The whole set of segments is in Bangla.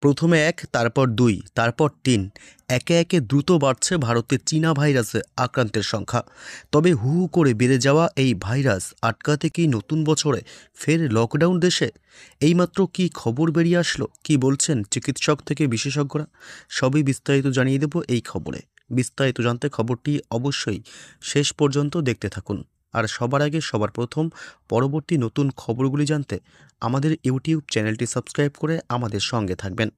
প্রথমে ১, তারপর ২, তারপর ৩। একে একে দ্রুত বাড়ছে ভারতে চীনা ভাইরাসে আক্রান্তের সংখ্যা। তবে হু হু করে বেড়ে যাওয়া এই ভাইরাস আটকাতে কি নতুন বছরে ফের লকডাউন দেশে? এইমাত্র কি খবর বেরিয়ে আসলো, কি বলছেন চিকিৎসক থেকে বিশেষজ্ঞরা? সবই বিস্তারিত জানিয়ে দেব এই খবরে। বিস্তারিত জানতে খবরটি অবশ্যই শেষ পর্যন্ত দেখতে থাকুন। আর সবার আগে সবার প্রথম পরবর্তী নতুন খবরগুলি জানতে আমাদের ইউটিউব চ্যানেলটি সাবস্ক্রাইব করে আমাদের সঙ্গে থাকবেন।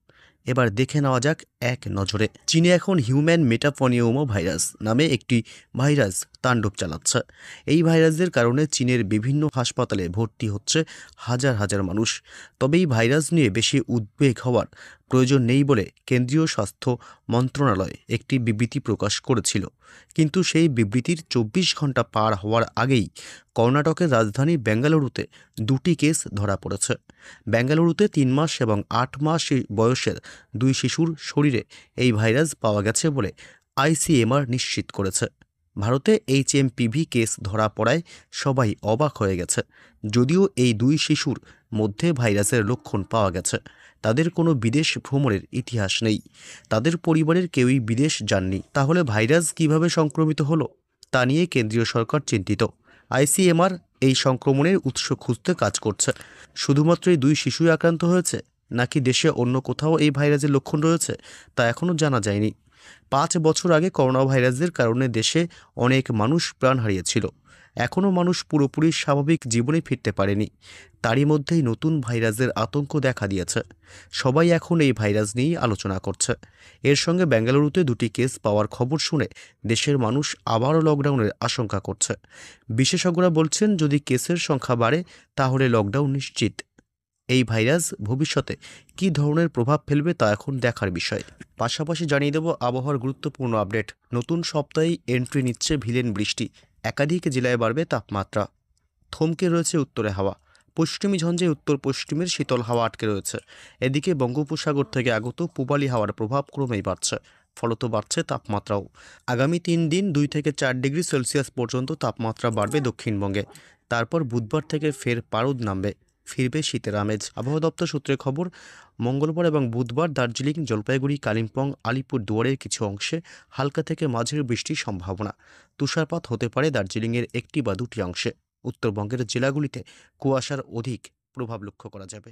এবার দেখে নেওয়া যাক এক নজরে। চীনে এখন হিউম্যান মেটাফনিউমো ভাইরাস নামে একটি ভাইরাস তাণ্ডব চালাচ্ছে। এই ভাইরাসের কারণে চীনের বিভিন্ন হাসপাতালে ভর্তি হচ্ছে হাজার হাজার মানুষ। তবে এই ভাইরাস নিয়ে বেশি উদ্বেগ হওয়ার প্রয়োজন নেই বলে কেন্দ্রীয় স্বাস্থ্য মন্ত্রণালয় একটি বিবৃতি প্রকাশ করেছিল। কিন্তু সেই বিবৃতির ২৪ ঘন্টা পার হওয়ার আগেই কর্ণাটকের রাজধানী বেঙ্গালুরুতে ২টি কেস ধরা পড়েছে। বেঙ্গালুরুতে ৩ মাস এবং ৮ মাস বয়সের ২ শিশুর শরীরে এই ভাইরাস পাওয়া গেছে বলে আইসিএমআর নিশ্চিত করেছে। ভারতে এইচএমপিভি কেস ধরা পড়ায় সবাই অবাক হয়ে গেছে। যদিও এই ২ শিশুর মধ্যে ভাইরাসের লক্ষণ পাওয়া গেছে, তাদের কোনো বিদেশ ভ্রমণের ইতিহাস নেই, তাদের পরিবারের কেউই বিদেশ যাননি। তাহলে ভাইরাস কিভাবে সংক্রমিত হলো তা নিয়ে কেন্দ্রীয় সরকার চিন্তিত। আইসিএমআর এই সংক্রমণের উৎস খুঁজতে কাজ করছে। শুধুমাত্র এই ২ শিশুই আক্রান্ত হয়েছে নাকি দেশে অন্য কোথাও এই ভাইরাসের লক্ষণ রয়েছে তা এখনও জানা যায়নি। ৫ বছর আগে করোনা ভাইরাসের কারণে দেশে অনেক মানুষ প্রাণ হারিয়েছিল। এখনও মানুষ পুরোপুরি স্বাভাবিক জীবনে ফিরতে পারেনি। তারই মধ্যেই নতুন ভাইরাসের আতঙ্ক দেখা দিয়েছে। সবাই এখন এই ভাইরাস নিয়েই আলোচনা করছে। এর সঙ্গে বেঙ্গালুরুতে ২টি কেস পাওয়ার খবর শুনে দেশের মানুষ আবারও লকডাউনের আশঙ্কা করছে। বিশেষজ্ঞরা বলছেন, যদি কেসের সংখ্যা বাড়ে তাহলে লকডাউন নিশ্চিত। এই ভাইরাস ভবিষ্যতে কী ধরনের প্রভাব ফেলবে তা এখন দেখার বিষয়। পাশাপাশি জানিয়ে দেব আবহাওয়ার গুরুত্বপূর্ণ আপডেট। নতুন সপ্তাহেই এন্ট্রি নিচ্ছে ভিলেন বৃষ্টি। একাধিক জেলায় বাড়বে তাপমাত্রা। থমকে রয়েছে উত্তরে হাওয়া। পশ্চিমী ঝঞ্ঝে উত্তর পশ্চিমের শীতল হাওয়া আটকে রয়েছে। এদিকে বঙ্গোপসাগর থেকে আগত পূবালি হাওয়ার প্রভাব ক্রমেই বাড়ছে, ফলত বাড়ছে তাপমাত্রাও। আগামী ৩ দিন ২ থেকে ৪ ডিগ্রি সেলসিয়াস পর্যন্ত তাপমাত্রা বাড়বে দক্ষিণবঙ্গে। তারপর বুধবার থেকে ফের পারদ নামবে, ফিরবে শীতের আমেজ। আবহাওয়া দপ্তর সূত্রে খবর, মঙ্গলবার এবং বুধবার দার্জিলিং, জলপাইগুড়ি, কালিম্পং, আলিপুর দুয়ারের কিছু অংশে হালকা থেকে মাঝারি বৃষ্টির সম্ভাবনা। তুষারপাত হতে পারে দার্জিলিংয়ের ১টি বা ২টি অংশে। উত্তরবঙ্গের জেলাগুলিতে কুয়াশার অধিক প্রভাব লক্ষ্য করা যাবে।